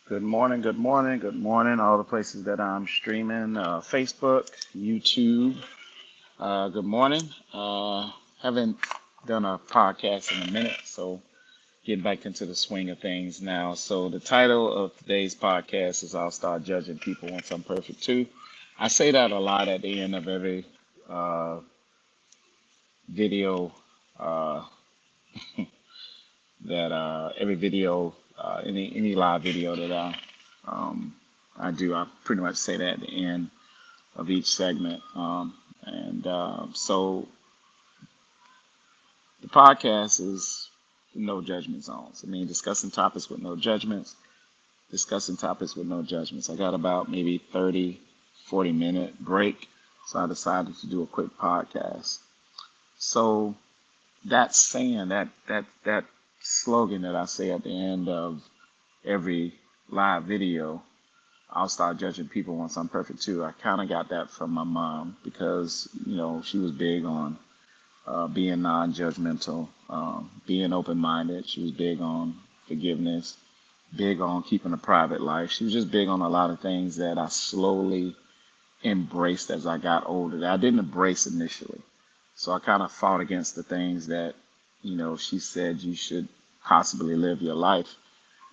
Good morning, good morning, good morning. All the places that I'm streaming, Facebook, YouTube. Good morning. Haven't done a podcast in a minute, so getting back into the swing of things now. So the title of today's podcast is "I'll Start Judging People Once I'm Perfect Too." I say that a lot at the end of every uh, video uh, every video, any live video that um, I do. I pretty much say that at the end of each segment. So the podcast is no judgment zones. I mean, discussing topics with no judgments, discussing topics with no judgments. I got about maybe 30, 40-minute break. So I decided to do a quick podcast. So that saying, that slogan that I say at the end of every live video, I'll start judging people once I'm perfect too. I kind of got that from my mom because, she was big on being non-judgmental, being open-minded. She was big on forgiveness, big on keeping a private life. She was just big on a lot of things that I slowly embraced as I got older that I didn't embrace initially. So I kind of fought against the things that, she said you should possibly live your life.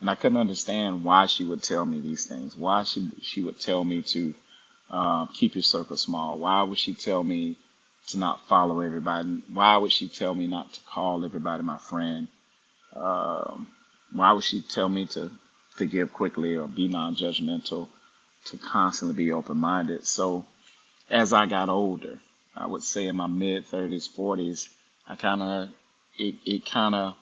And I couldn't understand why she would tell me these things, why she would tell me to keep your circle small. Why would she tell me to not follow everybody? Why would she tell me not to call everybody my friend? Um, why would she tell me to forgive quickly or be non-judgmental, to constantly be open-minded? So as I got older, I would say in my mid 30s, 40s, I kind of, it kind of,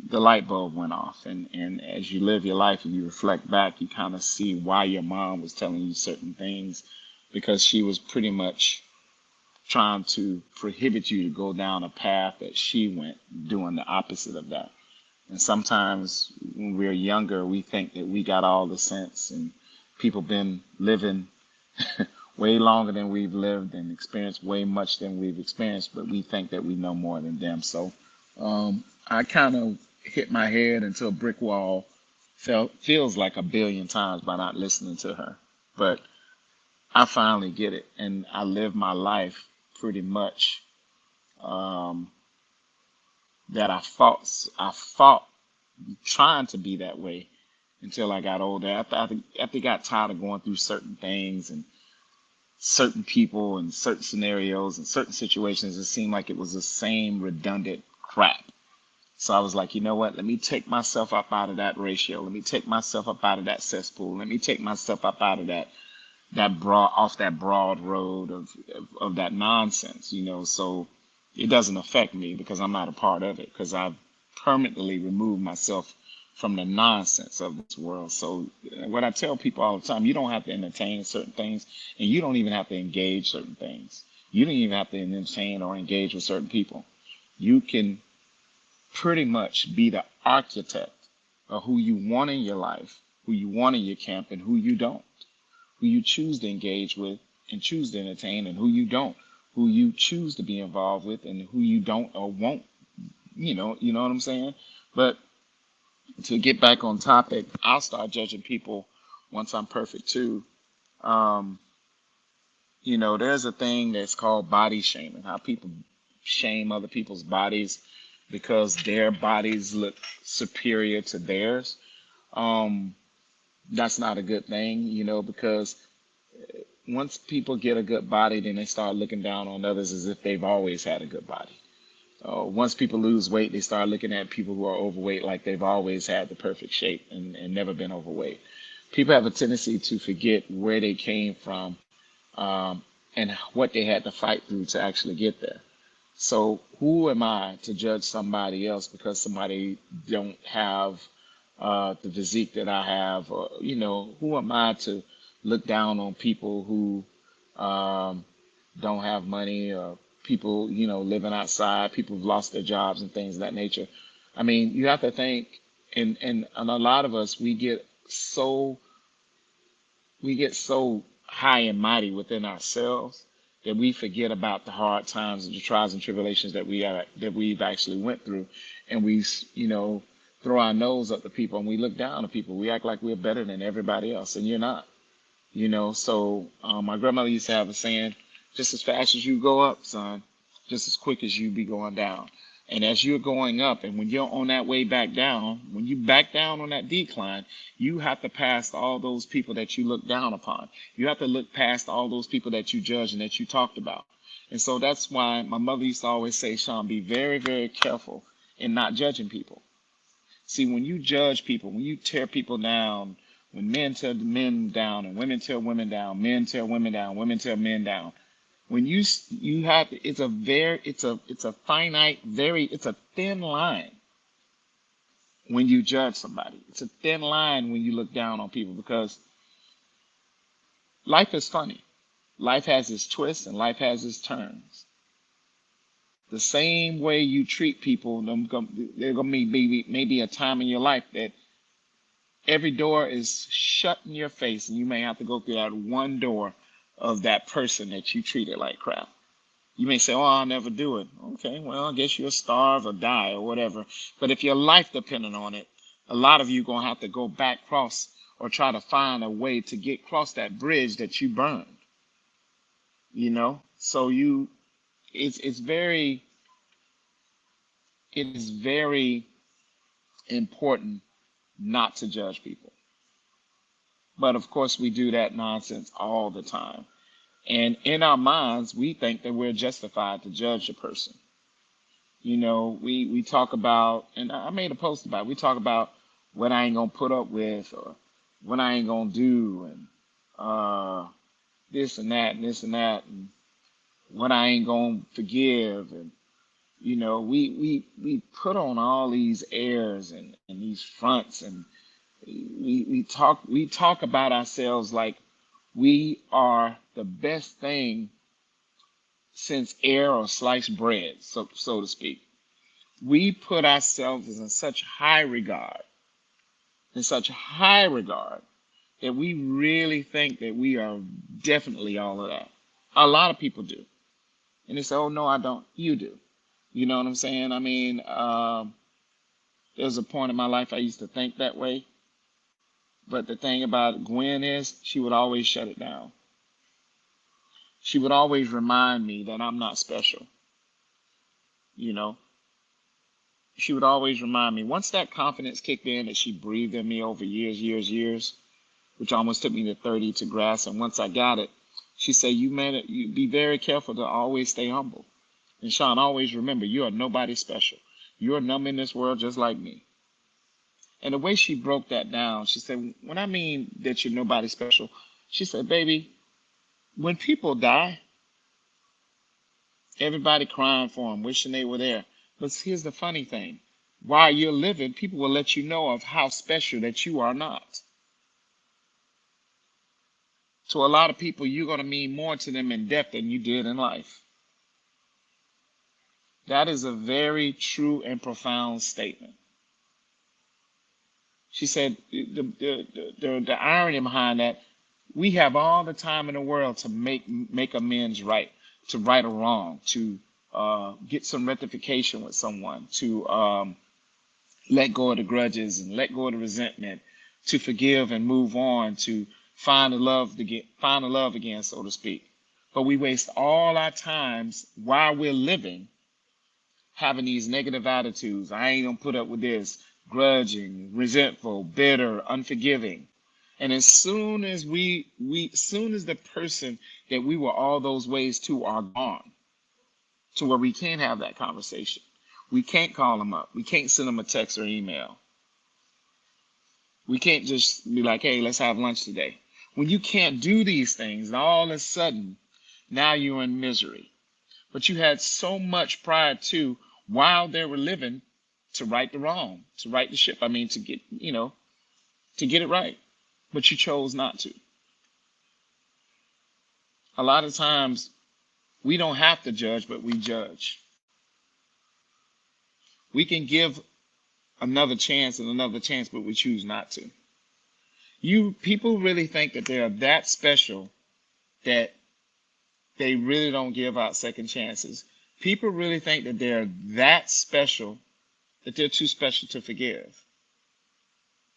the light bulb went off. And as you live your life and you reflect back, you kind of see why your mom was telling you certain things, because she was pretty much trying to prohibit you to go down a path that she went, doing the opposite of that. And sometimes when we're younger, we think that we got all the sense, and people been living way longer than we've lived and experienced way much than we've experienced, but we think that we know more than them. So I kind of hit my head into a brick wall, feels like a billion times by not listening to her. But I finally get it, and I live my life pretty much um, that I fought trying to be that way until I got older. After I got tired of going through certain things and certain people and certain scenarios and certain situations, it seemed like it was the same redundant crap. So I was like, you know what? Let me take myself up out of that ratio. Let me take myself up out of that cesspool. Let me take myself up out of that broad road of that nonsense. So it doesn't affect me because I'm not a part of it, because I've permanently removed myself from the nonsense of this world. So what I tell people all the time, you don't have to entertain certain things, and you don't even have to engage certain things. You don't even have to entertain or engage with certain people. You can pretty much be the architect of who you want in your life, who you want in your camp, and who you don't, who you choose to engage with and choose to entertain, and who you don't, who you choose to be involved with and who you don't or won't. You know what I'm saying? But to get back on topic, I'll start judging people once I'm perfect too. Um, there's a thing that's called body shaming, how people shame other people's bodies because their bodies look superior to theirs. Um, that's not a good thing, because once people get a good body, then they start looking down on others as if they've always had a good body. Once people lose weight, they start looking at people who are overweight like they've always had the perfect shape and never been overweight. People have a tendency to forget where they came from, um, and what they had to fight through to actually get there. So who am I to judge somebody else because somebody don't have the physique that I have? Or, who am I to look down on people who um, don't have money, or people, living outside, people who've lost their jobs and things of that nature? I mean, you have to think, and a lot of us, we get so high and mighty within ourselves that we forget about the hard times and the trials and tribulations that we've actually went through, and we throw our nose up to people and we look down at people. We act like we're better than everybody else, and you're not. So my grandmother used to have a saying, just as fast as you go up, son, just as quick as you be going down. And as you're going up, and when you're on that way back down, when you back down on that decline, you have to pass all those people that you look down upon. You have to look past all those people that you judge and that you talked about. And so that's why my mother used to always say, Sean, be very, very careful in not judging people. See, when you judge people, when you tear people down, when men tear men down and women tear women down, men tear women down, women tear men down, when you have, it's a thin line when you judge somebody. It's a thin line when you look down on people, because life is funny. Life has its twists and life has its turns. The same way you treat people, there's going to be maybe a time in your life that every door is shut in your face, and you may have to go through that one door of that person that you treated like crap. You may say, oh, I'll never do it. Okay, well, I guess you'll starve or die or whatever. But if your life depended on it, a lot of you are going to have to go back across or try to find a way to get across that bridge that you burned. So it is very important not to judge people. But of course, we do that nonsense all the time. And in our minds, we think that we're justified to judge a person. We talk about, and I made a post about it, we talk about what I ain't going to put up with, or what I ain't going to do, and this and that, and this and that, and what I ain't going to forgive. And, we put on all these airs and these fronts, and we talk about ourselves like we are the best thing since air or sliced bread, so to speak. We put ourselves in such high regard, that we really think that we are definitely all of that. A lot of people do. And they say, oh, no, I don't. You do. You know what I'm saying? I mean, there's a point in my life I used to think that way. But the thing about Gwen is she would always shut it down. She would always remind me that I'm not special. She would always remind me. Once that confidence kicked in that she breathed in me over years, which almost took me to 30 to grasp. And once I got it, she said, you be very careful to always stay humble. And Sean, always remember, you are nobody special. You're numb in this world just like me. And the way she broke that down, she said, when I mean that you're nobody special, she said, baby, when people die, everybody crying for them, wishing they were there. But here's the funny thing. While you're living, people will let you know of how special that you are not. To a lot of people, you're going to mean more to them in death than you did in life. That is a very true and profound statement. She said the irony behind that, we have all the time in the world to make amends right, to right a wrong, to get some rectification with someone, to let go of the grudges and let go of the resentment, to forgive and move on, to find the love again, so to speak. But we waste all our times while we're living having these negative attitudes. I ain't gonna put up with this, grudging, resentful, bitter, unforgiving. And as soon as soon as the person that we were all those ways to are gone, to where we can't have that conversation, we can't call them up, we can't send them a text or email, we can't just be like, hey, let's have lunch today. When you can't do these things, all of a sudden, now you're in misery. But you had so much prior to, while they were living, to right the wrong, to right the ship. I mean, to get it right. But you chose not to. A lot of times, we don't have to judge, but we judge. We can give another chance and another chance, but we choose not to. People really think that they are that special that they really don't give out second chances. People really think that they're that special that they're too special to forgive.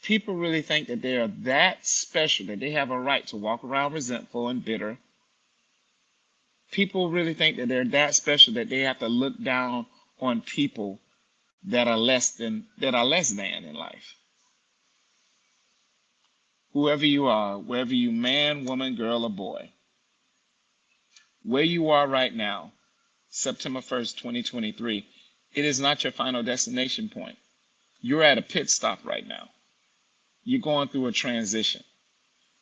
People really think that they are that special, that they have a right to walk around resentful and bitter. People really think that they're that special that they have to look down on people that are less than in life. Whoever you are, whether you man, woman, girl, or boy, where you are right now, September 1st, 2023, it is not your final destination point. You're at a pit stop right now. You're going through a transition.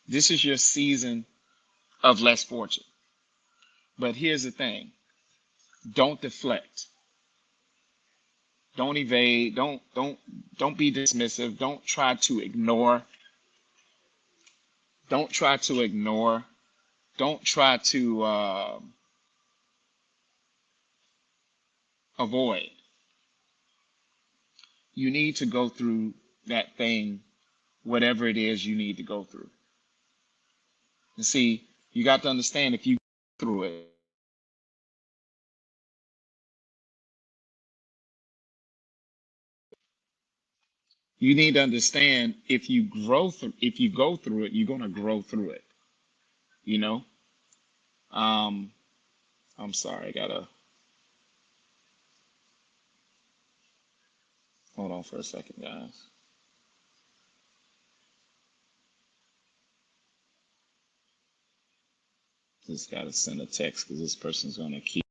This is your season of less fortune. But here's the thing. Don't deflect. Don't evade. Don't be dismissive. Don't try to ignore. Don't try to ignore. Don't try to avoid. You need to go through that thing, whatever it is you need to go through. And see, you got to understand if you go through it, you need to understand if you if you go through it, you're gonna grow through it. You know. Um, I'm sorry, I gotta hold on for a second, guys. Just gotta send a text because this person's gonna keep.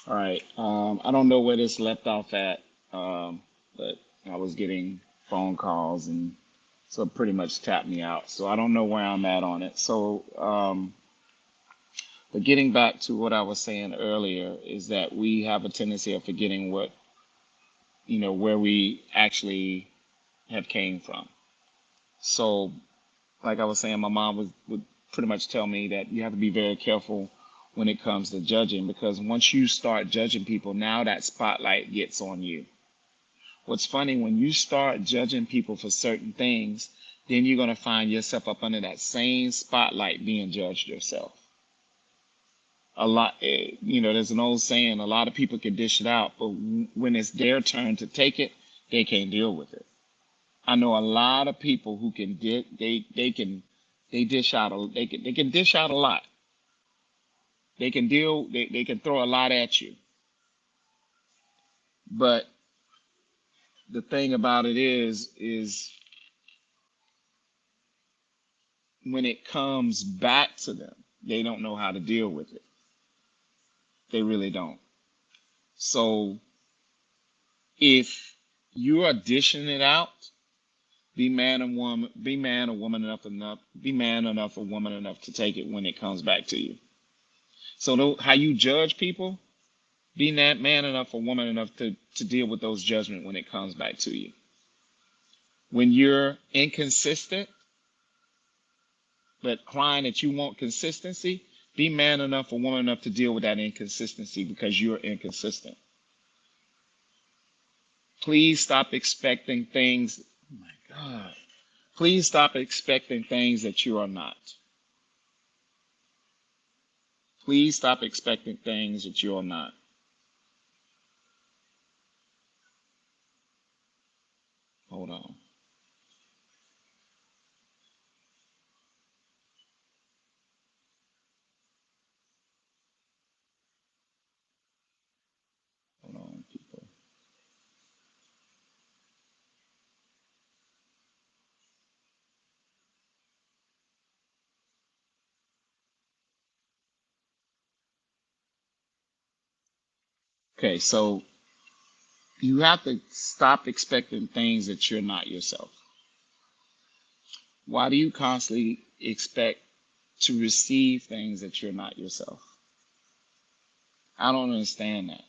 All right. I don't know where this left off at, but I was getting phone calls and so it pretty much tapped me out. So I don't know where I'm at on it. So, but getting back to what I was saying earlier is that we have a tendency of forgetting where we actually have came from. So, like I was saying, my mom would pretty much tell me that you have to be very careful when it comes to judging because once you start judging people, now that spotlight gets on you. What's funny, when you start judging people for certain things, then you're going to find yourself up under that same spotlight being judged yourself. There's an old saying, a lot of people can dish it out, but when it's their turn to take it, they can't deal with it. I know a lot of people who can they dish out they can dish out a lot. They can throw a lot at you. But the thing about it is when it comes back to them, they don't know how to deal with it. They really don't. So if you are dishing it out, be man or woman be man enough or woman enough to take it when it comes back to you. So how you judge people, be that man enough or woman enough to deal with those judgments when it comes back to you. When you're inconsistent, but crying that you want consistency, be man enough or woman enough to deal with that inconsistency because you're inconsistent. Please stop expecting things. Oh my God. Please stop expecting things that you are not. Please stop expecting things that you are not. Okay, so you have to stop expecting things that you're not yourself. Why do you constantly expect to receive things that you're not yourself? I don't understand that.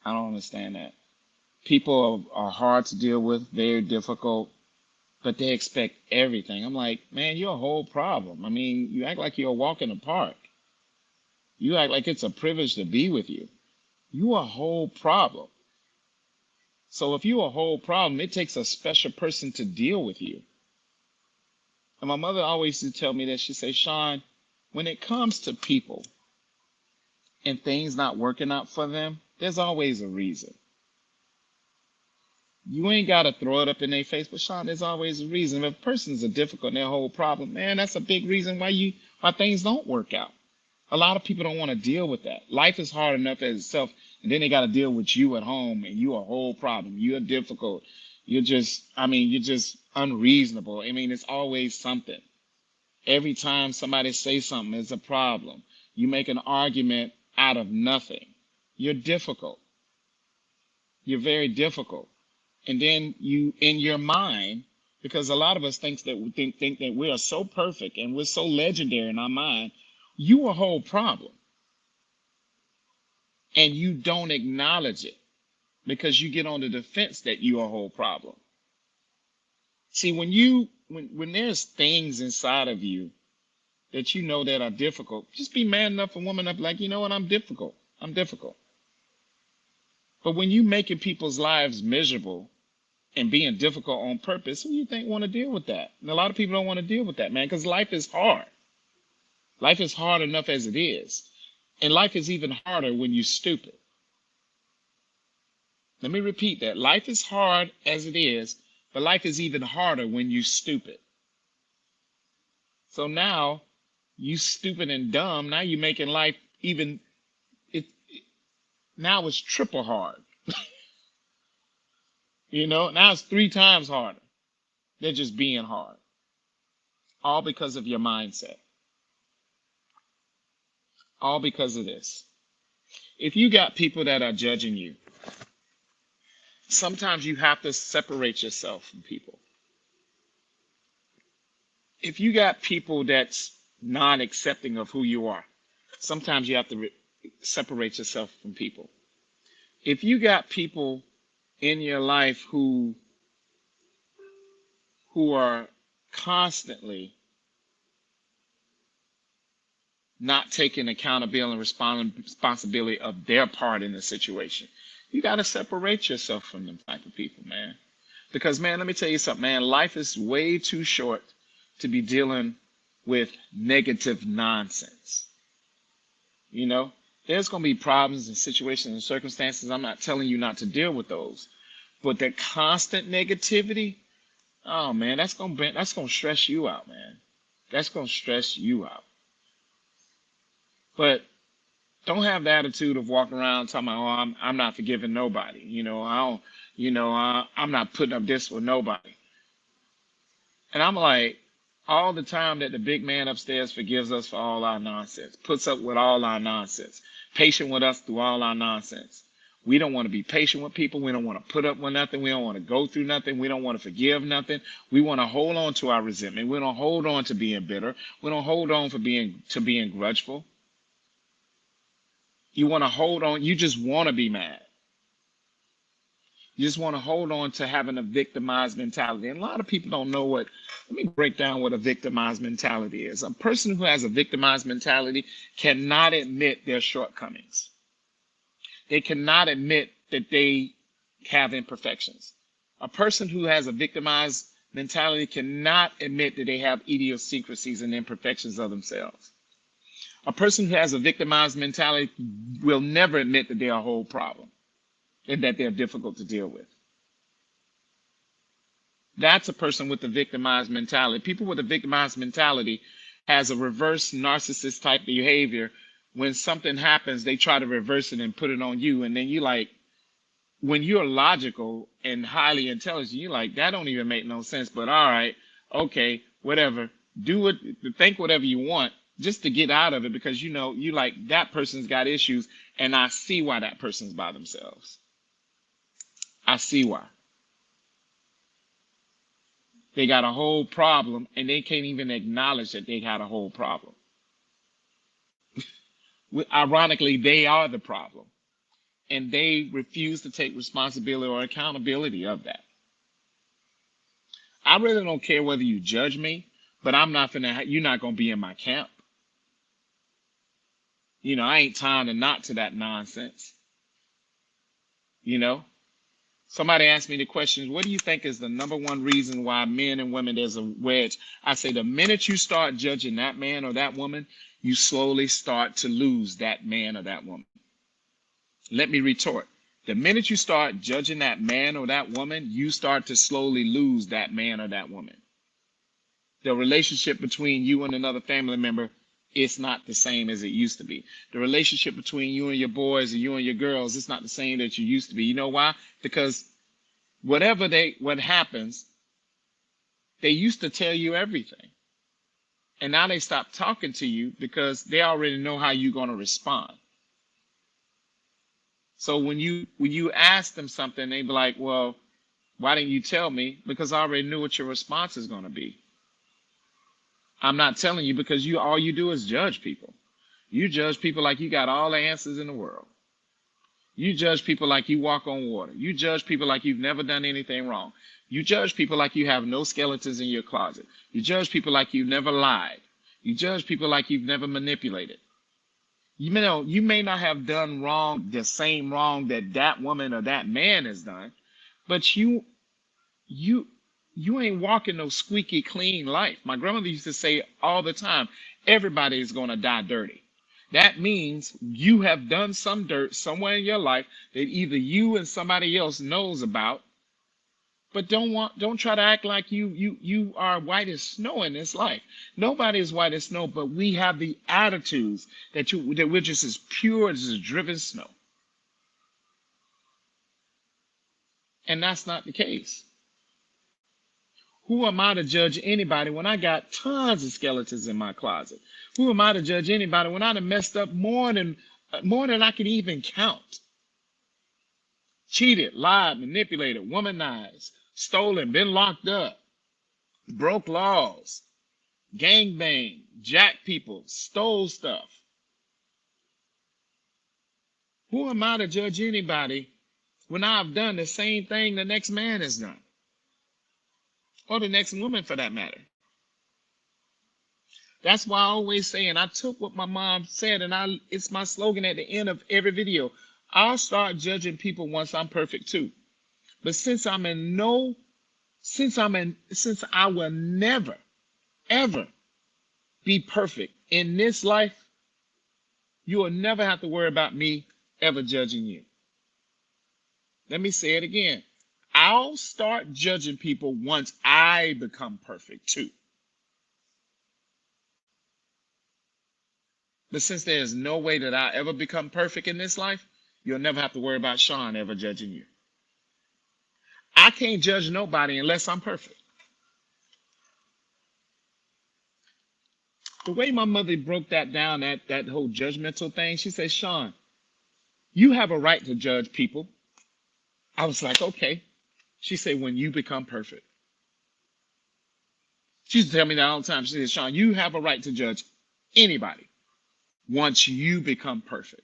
I don't understand that. People are hard to deal with, very difficult, but they expect everything. I'm like, man, you're a whole problem. I mean, you act like you're a walk in the park. You act like it's a privilege to be with you. You are a whole problem. So if you're a whole problem, it takes a special person to deal with you. And my mother always used to tell me that. She say, Sean, when it comes to people and things not working out for them, there's always a reason. You ain't got to throw it up in their face, but Sean, there's always a reason. If a person's a difficult and their whole problem, man, that's a big reason why things don't work out. A lot of people don't want to deal with that. Life is hard enough as itself, and then they got to deal with you at home, and you a whole problem. You're difficult. You're just unreasonable. I mean, it's always something. Every time somebody says something, it's a problem. You make an argument out of nothing. You're difficult. You're very difficult. And then you, in your mind, because a lot of us think that we are so perfect and we're so legendary in our mind, you a whole problem. And you don't acknowledge it because you get on the defense that you're a whole problem. See, when there's things inside of you that you know that are difficult, just be man enough and woman enough, like, you know what, I'm difficult. I'm difficult. But when you making people's lives miserable and being difficult on purpose, who do you think want to deal with that? And a lot of people don't want to deal with that, man, because life is hard. Life is hard enough as it is. And life is even harder when you're stupid. Let me repeat that. Life is hard as it is, but life is even harder when you're stupid. So now, you stupid and dumb, now you're making life now it's triple hard. Now it's 3 times harder than just being hard. All because of your mindset. All because of this. If you got people that are judging you, sometimes you have to separate yourself from people. If you got people that's non-accepting of who you are, sometimes you have to separate yourself from people. If you got people in your life who are constantly not taking accountability and responsibility of their part in the situation, you got to separate yourself from them type of people, man. Because, man, let me tell you something, man. Life is way too short to be dealing with negative nonsense. There's going to be problems and situations and circumstances. I'm not telling you not to deal with those. But that constant negativity, oh, man, that's going to stress you out, man. That's going to stress you out. But don't have the attitude of walking around talking about, oh, I'm not forgiving nobody. I'm not putting up this with nobody. And I'm like, all the time that the big man upstairs forgives us for all our nonsense, puts up with all our nonsense, patient with us through all our nonsense. We don't want to be patient with people. We don't want to put up with nothing. We don't want to go through nothing. We don't want to forgive nothing. We want to hold on to our resentment. We don't hold on to being bitter. We don't hold on to being grudgeful. You want to hold on. You just want to be mad. You just want to hold on to having a victimized mentality. And a lot of people don't know let me break down what a victimized mentality is. A person who has a victimized mentality cannot admit their shortcomings. They cannot admit that they have imperfections. A person who has a victimized mentality cannot admit that they have idiosyncrasies and imperfections of themselves. A person who has a victimized mentality will never admit that they're a whole problem and that they're difficult to deal with. That's a person with a victimized mentality. People with a victimized mentality has a reverse narcissist type behavior. When something happens, they try to reverse it and put it on you. And then you like, when you're logical and highly intelligent, you're like, that don't even make no sense. But all right, okay, whatever. Do it, think whatever you want. just to get out of it, because you know, you like, that person's got issues, and I see why that person's by themselves. I see why. They got a whole problem, and they can't even acknowledge that they had a whole problem. Ironically, they are the problem, and they refuse to take responsibility or accountability of that. I really don't care whether you judge me, but you're not gonna be in my camp. You know, I ain't tying a knot to that nonsense. You know, somebody asked me the question, what do you think is the number one reason why men and women, there's a wedge? I say the minute you start judging that man or that woman, you slowly start to lose that man or that woman. Let me retort. The minute you start judging that man or that woman, you start to slowly lose that man or that woman. The relationship between you and another family member, it's not the same as it used to be. The relationship between you and your boys and you and your girls, it's not the same that you used to be. You know why? Because what happens, they used to tell you everything. And now they stop talking to you because they already know how you're going to respond. So when you ask them something, they be like, well, why didn't you tell me? Because I already knew what your response is going to be. I'm not telling you because all you do is judge people. You judge people like you got all the answers in the world. You judge people like you walk on water. You judge people like you've never done anything wrong. You judge people like you have no skeletons in your closet. You judge people like you've never lied. You judge people like you've never manipulated. You know, you may not have done wrong, the same wrong that woman or that man has done, but you ain't walking no squeaky clean life. My grandmother used to say all the time, everybody is going to die dirty. That means you have done some dirt somewhere in your life that either you and somebody else knows about, but don't try to act like you are white as snow in this life. Nobody is white as snow, but we have the attitudes that we're just as pure as driven snow. And that's not the case. Who am I to judge anybody when I got tons of skeletons in my closet? Who am I to judge anybody when I done messed up more than I could even count? Cheated, lied, manipulated, womanized, stolen, been locked up, broke laws, gangbanged, jacked people, stole stuff. Who am I to judge anybody when I've done the same thing the next man has done? Or the next woman for that matter. That's why I always say, and I took what my mom said, and it's my slogan at the end of every video. I'll start judging people once I'm perfect too. But since I will never, ever be perfect in this life, you will never have to worry about me ever judging you. Let me say it again. I'll start judging people once I become perfect too. But since there is no way that I'll ever become perfect in this life, you'll never have to worry about Sean ever judging you. I can't judge nobody unless I'm perfect. The way my mother broke that down, that whole judgmental thing, she said, Sean, you have a right to judge people. I was like, okay. She said, when you become perfect. She used to tell me that all the time. She said, Sean, you have a right to judge anybody once you become perfect.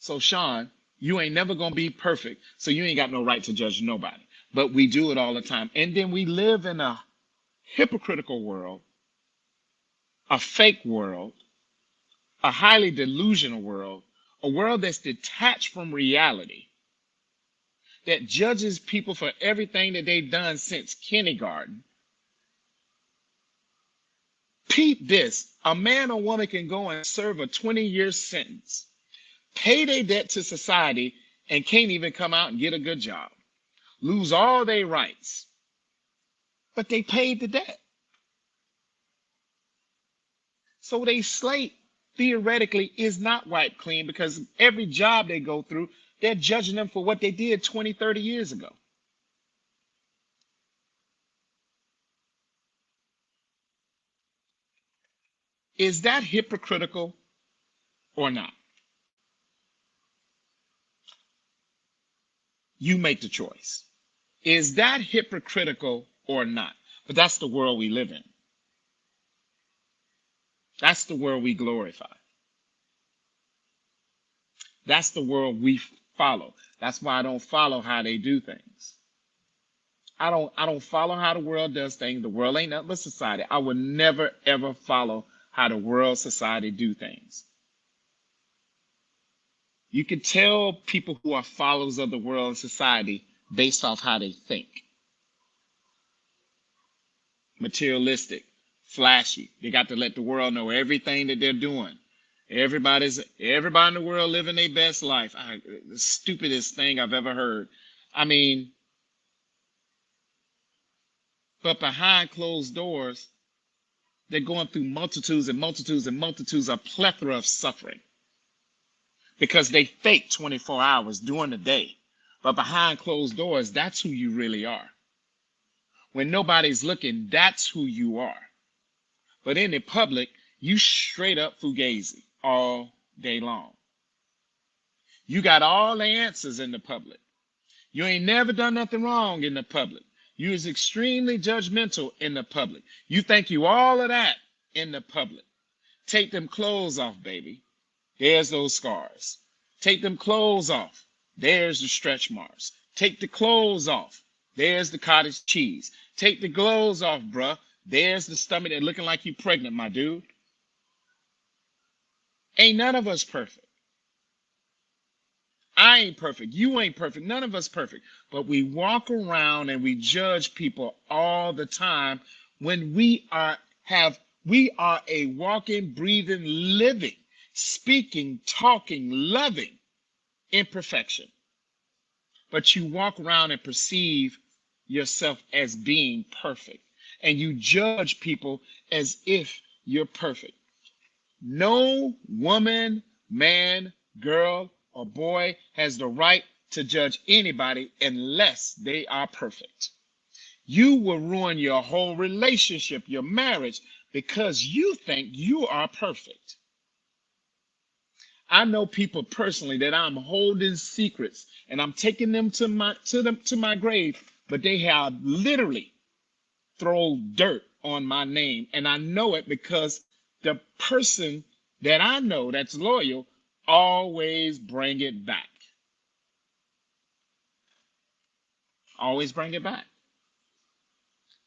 So, Sean, you ain't never going to be perfect, so you ain't got no right to judge nobody. But we do it all the time. And then we live in a hypocritical world, a fake world, a highly delusional world, a world that's detached from reality, that judges people for everything that they've done since kindergarten. Peep this. A man or woman can go and serve a 20-year sentence, pay their debt to society, and can't even come out and get a good job. Lose all their rights. But they paid the debt. So their slate, theoretically, is not wiped clean because every job they go through, they're judging them for what they did 20, 30 years ago. Is that hypocritical or not? You make the choice. Is that hypocritical or not? But that's the world we live in. That's the world we glorify. That's the world we follow. That's why I don't follow how they do things. I don't follow how the world does things. The world ain't nothing but society. I would never ever follow how the world society do things. You can tell people who are followers of the world and society based off how they think. Materialistic, flashy. They got to let the world know everything that they're doing. Everybody in the world living their best life. The stupidest thing I've ever heard. I mean, but behind closed doors, they're going through multitudes and multitudes and multitudes, a plethora of suffering. Because they fake 24 hours during the day. But behind closed doors, that's who you really are. When nobody's looking, that's who you are. But in the public, you straight up fugazi all day long. You got all the answers in the public. You ain't never done nothing wrong in the public. You is extremely judgmental in the public. You think you all of that in the public. Take them clothes off, baby. There's those scars. Take them clothes off. There's the stretch marks. Take the clothes off. There's the cottage cheese. Take the clothes off, bruh. There's the stomach that looking like you pregnant, my dude. Ain't none of us perfect. I ain't perfect. You ain't perfect. None of us perfect. But we walk around and we judge people all the time when we are a walking, breathing, living, speaking, talking, loving imperfection. But you walk around and perceive yourself as being perfect. And you judge people as if you're perfect. No woman, man, girl, or boy has the right to judge anybody unless they are perfect. You will ruin your whole relationship, your marriage, because you think you are perfect. I know people personally that I'm holding secrets and I'm taking them to my grave, but they have literally thrown dirt on my name, and I know it because the person that I know that's loyal always bring it back. Always bring it back.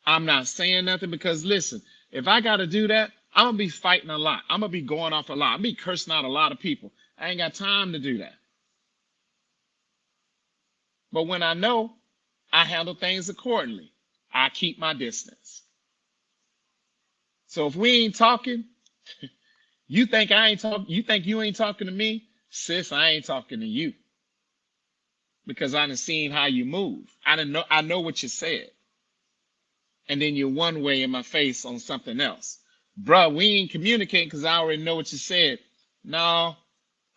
I'm not saying nothing because listen, if I got to do that, I'm going to be fighting a lot. I'm going to be going off a lot. I'm going to be cursing out a lot of people. I ain't got time to do that. But when I know, I handle things accordingly. I keep my distance. So if we ain't talking, you think I ain't talking, you think you ain't talking to me? Sis, I ain't talking to you. Because I done seen how you move. I know what you said. And then you're one way in my face on something else. Bruh, we ain't communicating because I already know what you said. No,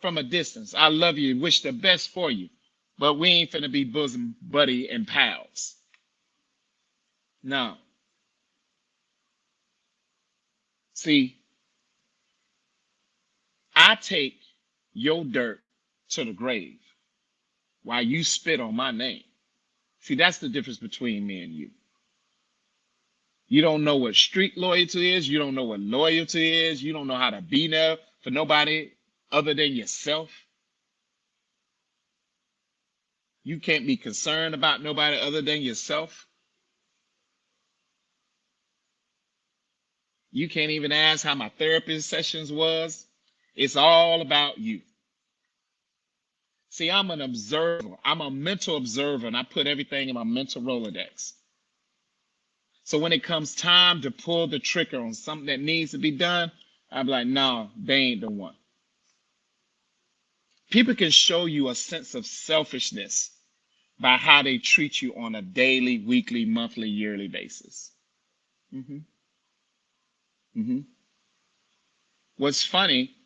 from a distance. I love you, wish the best for you. But we ain't finna be bosom buddy and pals. No. See, I take your dirt to the grave while you spit on my name. See, that's the difference between me and you. You don't know what street loyalty is. You don't know what loyalty is. You don't know how to be there for nobody other than yourself. You can't be concerned about nobody other than yourself. You can't even ask how my therapist sessions was. It's all about you. See, I'm an observer. I'm a mental observer, and I put everything in my mental Rolodex. So when it comes time to pull the trigger on something that needs to be done, I'm like, no, they ain't the one. People can show you a sense of selfishness by how they treat you on a daily, weekly, monthly, yearly basis. Mm-hmm. Mm-hmm. What's funny,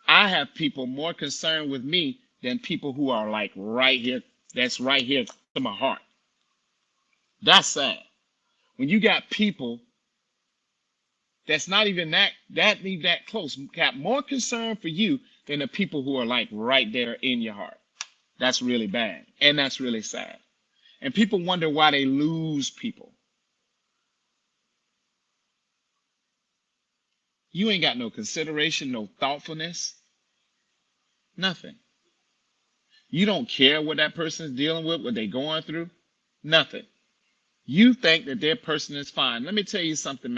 I have people more concerned with me than people who are like right here, that's right here to my heart. That's sad. When you got people that's not even that close, got more concern for you than the people who are like right there in your heart. That's really bad. And that's really sad. And people wonder why they lose people. You ain't got no consideration, no thoughtfulness, nothing. You don't care what that person is dealing with, what they're going through, nothing. You think that their person is fine. Let me tell you something,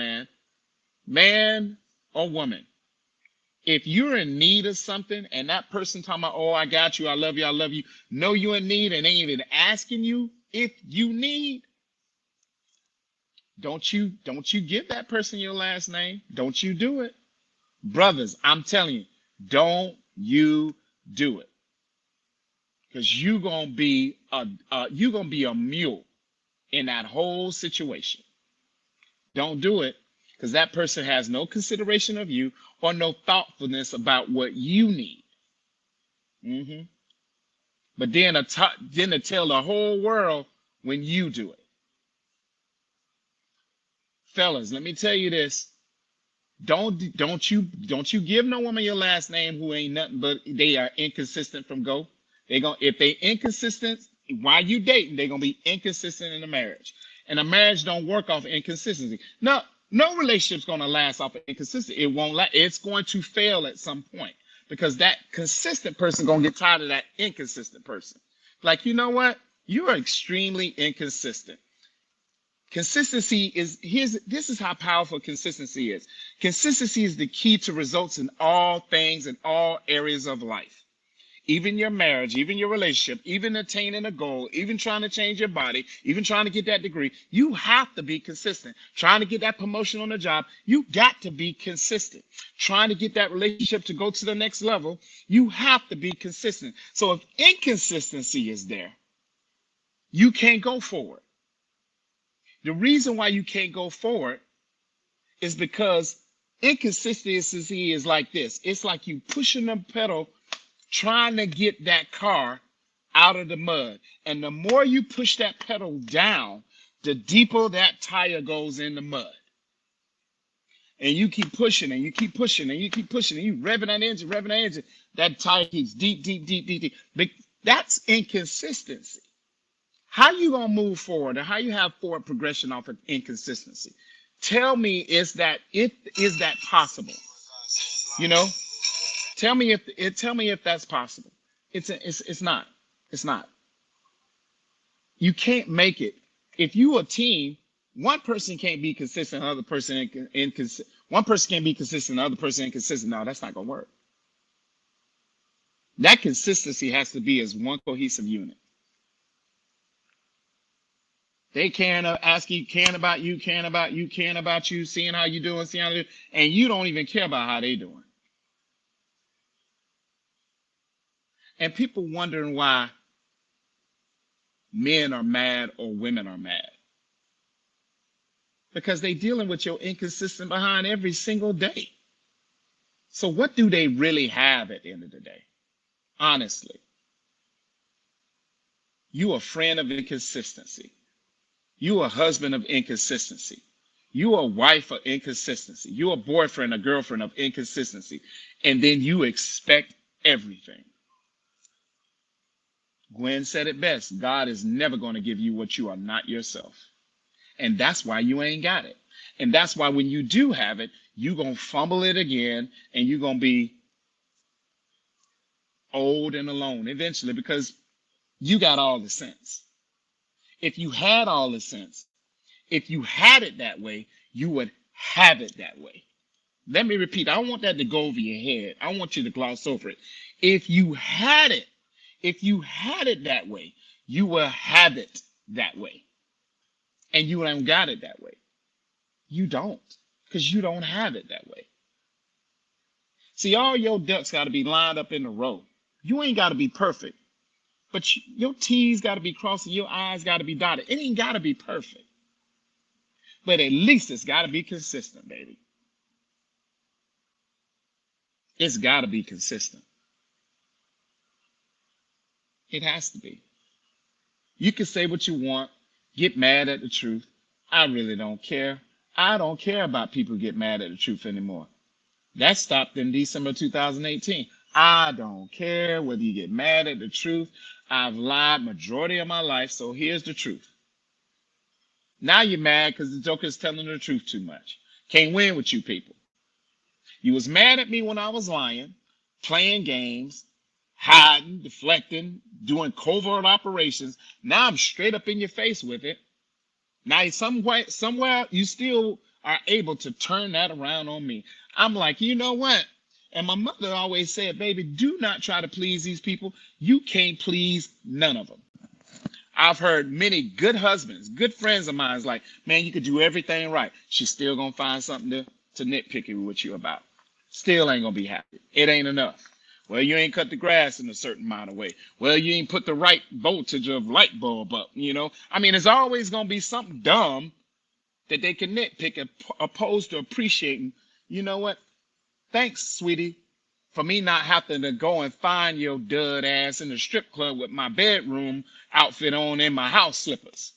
man or woman. If you're in need of something and that person talking about, oh, I got you, I love you, I love you, know you're in need and ain't even asking you if you need, don't you give that person your last name. Don't you do it. Brothers, I'm telling you, don't you do it. Because you're gonna be a mule in that whole situation. Don't do it, because that person has no consideration of you or no thoughtfulness about what you need. hmm But then to tell the whole world when you do it. Fellas, let me tell you this. Don't you give no woman your last name who ain't nothing but they are inconsistent from go. If they inconsistent while you dating, they're gonna be inconsistent in the marriage. And a marriage don't work off inconsistency. No relationship's gonna last off of inconsistency. It won't it's going to fail at some point because that consistent person gonna get tired of that inconsistent person. Like, you know what? You are extremely inconsistent. Consistency this is how powerful consistency is. Consistency is the key to results in all things in all areas of life. Even your marriage, even your relationship, even attaining a goal, even trying to change your body, even trying to get that degree, you have to be consistent. Trying to get that promotion on the job, you got to be consistent. Trying to get that relationship to go to the next level, you have to be consistent. So if inconsistency is there, you can't go forward. The reason why you can't go forward is because inconsistency is like this. It's like you pushing the pedal, trying to get that car out of the mud. And the more you push that pedal down, the deeper that tire goes in the mud. And you keep pushing and you keep pushing and you keep pushing and you revving that engine, that tire keeps deep, deep, deep, deep, deep. But that's inconsistency. How you gonna move forward, or how you have forward progression off of inconsistency? Tell me, is that possible? You know, tell me if that's possible. It's not. It's not. You can't make it. If you a team, one person can't be consistent, another person inconsistent. One person can't be consistent, another person inconsistent. No, that's not gonna work. That consistency has to be as one cohesive unit. They caring about you, seeing how you doing, and you don't even care about how they doing. And people wondering why men are mad or women are mad. Because they dealing with your inconsistent behind every single day. So what do they really have at the end of the day? Honestly. You a friend of inconsistency. You a husband of inconsistency. You a wife of inconsistency. You a boyfriend, a girlfriend of inconsistency. And then you expect everything. Gwen said it best. God is never going to give you what you are not yourself. And that's why you ain't got it. And that's why when you do have it, you're going to fumble it again and you're going to be old and alone eventually because you got all the sense. If you had all the sense, if you had it that way, you would have it that way. Let me repeat. I don't want that to go over your head. I want you to gloss over it. If you had it that way, you will have it that way. And you ain't got it that way. You don't, because you don't have it that way. See, all your ducks got to be lined up in a row. You ain't got to be perfect, but your T's got to be crossed and your I's got to be dotted. It ain't got to be perfect, but at least it's got to be consistent, baby. It's got to be consistent. It has to be. You can say what you want, get mad at the truth. I really don't care. I don't care about people get mad at the truth anymore. That stopped in December 2018. I don't care whether you get mad at the truth. I've lied majority of my life, so here's the truth. Now you're mad because the Joker's telling the truth too much. Can't win with you people. You was mad at me when I was lying, playing games, hiding, deflecting, doing covert operations. Now I'm straight up in your face with it. Now somewhere you still are able to turn that around on me. I'm like, you know what? And my mother always said, baby, do not try to please these people. You can't please none of them. I've heard many good husbands, good friends of mine, like, man, you could do everything right. She's still gonna find something to nitpick with you about. Still ain't gonna be happy. It ain't enough. Well, you ain't cut the grass in a certain amount of way. Well, you ain't put the right voltage of light bulb up, you know? I mean, there's always gonna be something dumb that they can nitpick opposed to appreciating. You know what? Thanks, sweetie, for me not having to go and find your dud ass in the strip club with my bedroom outfit on and my house slippers.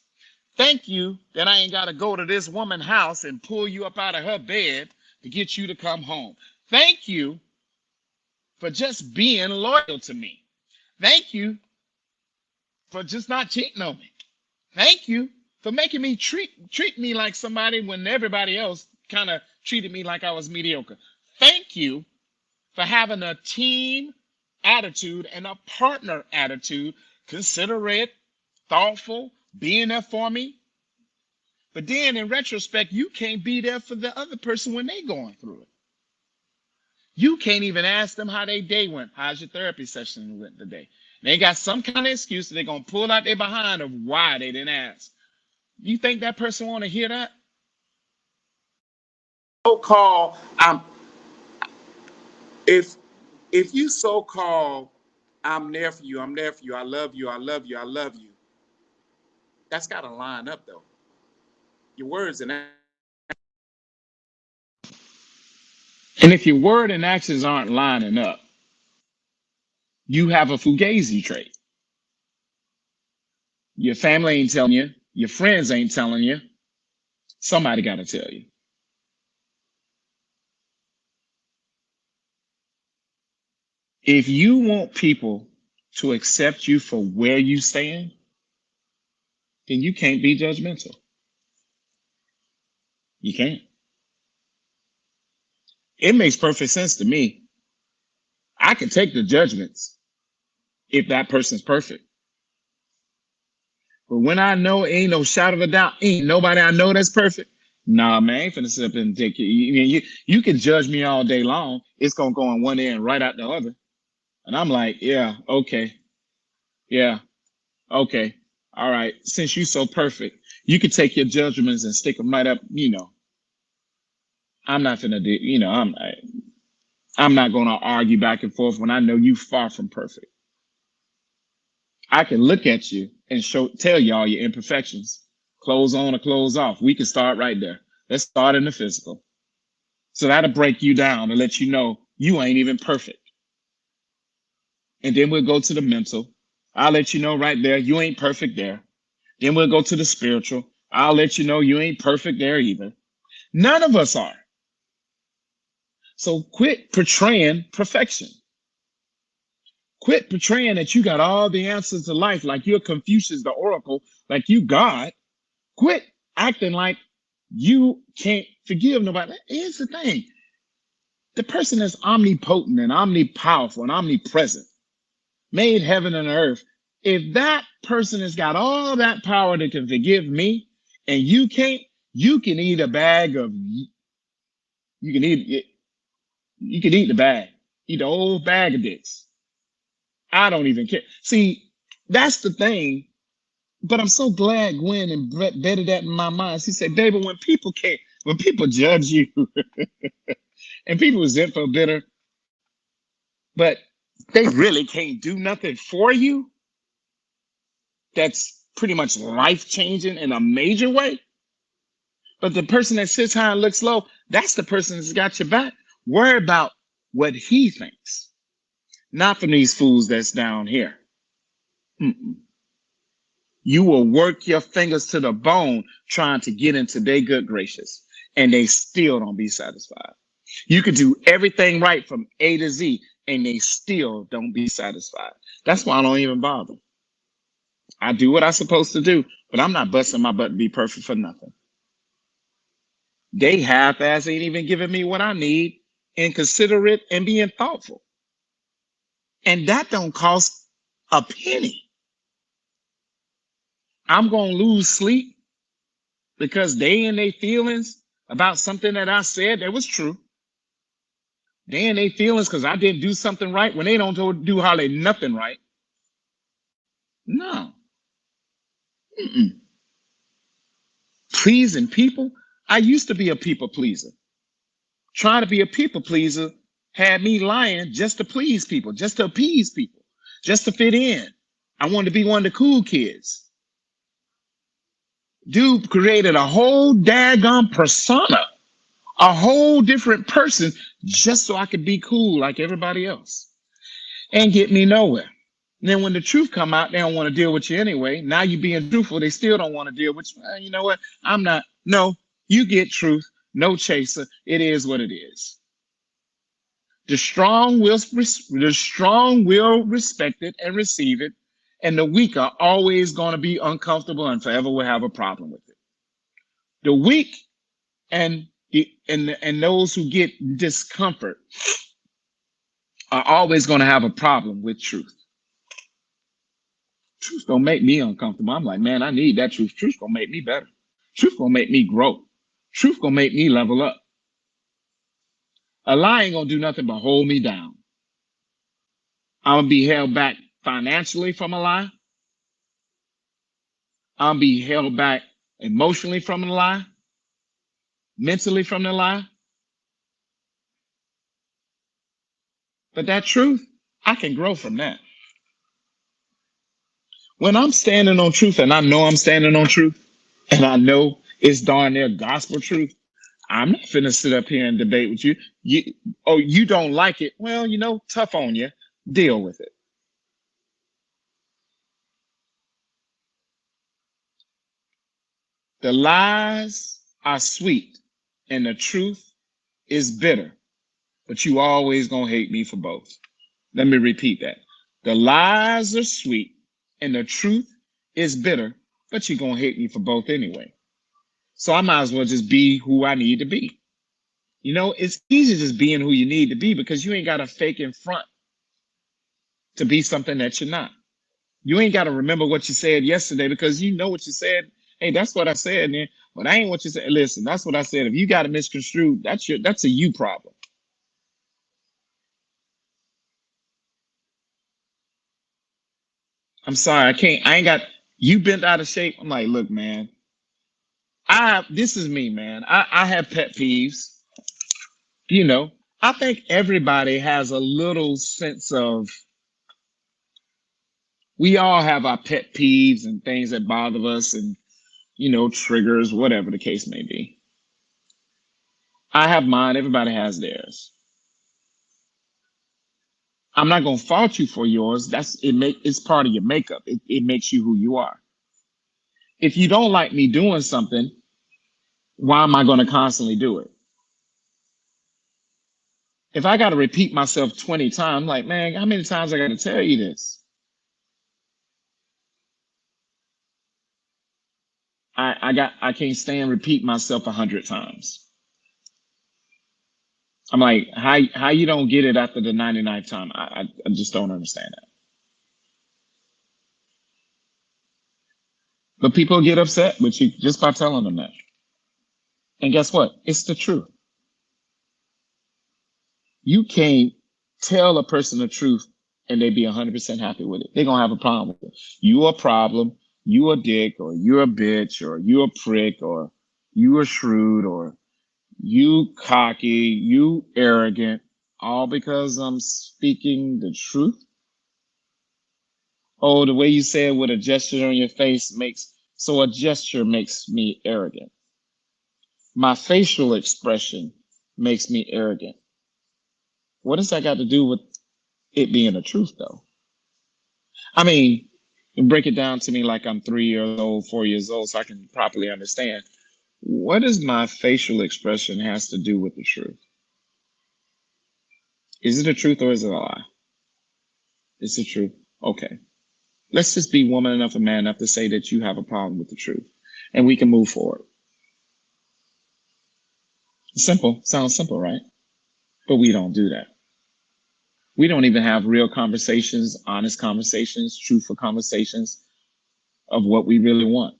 Thank you that I ain't got to go to this woman's house and pull you up out of her bed to get you to come home. Thank you for just being loyal to me. Thank you for just not cheating on me. Thank you for making me treat me like somebody when everybody else kind of treated me like I was mediocre. Thank you for having a team attitude and a partner attitude, considerate, thoughtful, being there for me. But then in retrospect, you can't be there for the other person when they going through it. You can't even ask them how their day went. How's your therapy session went today? They got some kind of excuse that they're going to pull out their behind of why they didn't ask. You think that person want to hear that? So-called, if you so-called, I'm there for you, I'm there for you, I love you, I love you, I love you. That's got to line up though. Your words and And if your word and actions aren't lining up, you have a fugazi trait. Your family ain't telling you. Your friends ain't telling you. Somebody got to tell you. If you want people to accept you for where you stand, then you can't be judgmental. You can't. It makes perfect sense to me. I can take the judgments if that person's perfect. But when I know ain't no shadow of a doubt, ain't nobody I know that's perfect. Nah, man, I ain't finna sit up and take you can judge me all day long. It's gonna go on one end right out the other. And I'm like, yeah, okay. Yeah, okay. All right. Since you so perfect, you can take your judgments and stick them right up, I'm not finna do, I'm not gonna argue back and forth when I know you far from perfect. I can look at you and tell you all your imperfections. Clothes on or clothes off. We can start right there. Let's start in the physical. So that'll break you down and let you know you ain't even perfect. And then we'll go to the mental. I'll let you know right there, you ain't perfect there. Then we'll go to the spiritual. I'll let you know you ain't perfect there either. None of us are. So quit portraying perfection. Quit portraying that you got all the answers to life, like you're Confucius, the oracle, like you God. Quit acting like you can't forgive nobody. Here's the thing. The person that's omnipotent and omnipowerful and omnipresent, made heaven and earth. If that person has got all that power that can forgive me and you can't, you can eat a bag of, you can eat it. You can eat the bag, eat the whole bag of dicks. I don't even care. See, that's the thing. But I'm so glad Gwen and Brett betted that in my mind. She said, baby, when people judge you and people resent for bitter, but they really can't do nothing for you that's pretty much life changing in a major way. But the person that sits high and looks low, that's the person that's got your back. Worry about what he thinks, not from these fools that's down here. Mm-mm. You will work your fingers to the bone trying to get into their good gracious. and they still don't be satisfied. You could do everything right from A to Z, and they still don't be satisfied. That's why I don't even bother. I do what I'm supposed to do, but I'm not busting my butt to be perfect for nothing. They half-ass ain't even giving me what I need, and considerate and being thoughtful. And that don't cost a penny. I'm gonna lose sleep because they in their feelings about something that I said that was true. They in their feelings because I didn't do something right when they don't do hardly nothing right. No. Mm-mm. Pleasing people. I used to be a people pleaser. Trying to be a people pleaser had me lying just to please people, just to appease people, just to fit in. I wanted to be one of the cool kids. Dude created a whole daggone persona, a whole different person, just so I could be cool like everybody else and get me nowhere. And then when the truth come out, they don't want to deal with you anyway. Now you being truthful, they still don't want to deal with you. You know what? I'm not. No, you get truth. No chaser. It is what it is. The strong will respect it and receive it, and the weak are always going to be uncomfortable and forever will have a problem with it. The weak and those who get discomfort are always going to have a problem with truth. Truth gonna make me uncomfortable. I'm like, man, I need that truth. Truth gonna make me better. Truth gonna make me grow. Truth gonna make me level up. A lie ain't gonna do nothing but hold me down. I'm gonna be held back financially from a lie. I'm gonna be held back emotionally from a lie, mentally from the lie. But that truth, I can grow from that. When I'm standing on truth and I know I'm standing on truth and I know it's darn near gospel truth, I'm not finna sit up here and debate with you. You don't like it. Well, tough on you. Deal with it. The lies are sweet and the truth is bitter, but you always gonna hate me for both. Let me repeat that. The lies are sweet and the truth is bitter, but you're gonna hate me for both anyway. So I might as well just be who I need to be. It's easy just being who you need to be because you ain't got to fake in front to be something that you're not. You ain't got to remember what you said yesterday because you know what you said. Hey, that's what I said, man. But I ain't what you said. Listen, that's what I said. If you got to misconstrue, that's a you problem. I'm sorry, I ain't got you bent out of shape. I'm like, look, man, this is me, man. I have pet peeves. You know, I think everybody has a little sense of we all have our pet peeves and things that bother us and triggers, whatever the case may be. I have mine, everybody has theirs. I'm not gonna fault you for yours. It's part of your makeup. It makes you who you are. If you don't like me doing something, why am I gonna constantly do it? If I gotta repeat myself 20 times, like, man, how many times I gotta tell you this? I can't stand repeat myself 100 times. I'm like, how you don't get it after the 99th time? I just don't understand that. But people get upset with you just by telling them that. And guess what? It's the truth. You can't tell a person the truth and they be 100% happy with it. They're going to have a problem with it. You a problem, you a dick, or you a bitch, or you a prick, or you a shrewd, or you cocky, you arrogant, all because I'm speaking the truth. Oh, the way you say it with a gesture on your face so a gesture makes me arrogant. My facial expression makes me arrogant. What does that got to do with it being the truth, though? I mean, break it down to me like I'm 3 years old, 4 years old, so I can properly understand. What does my facial expression has to do with the truth? Is it a truth or is it a lie? It's the truth. Okay. Let's just be woman enough and man enough to say that you have a problem with the truth and we can move forward. Simple. Sounds simple, right? But we don't do that. We don't even have real conversations, honest conversations, truthful conversations of what we really want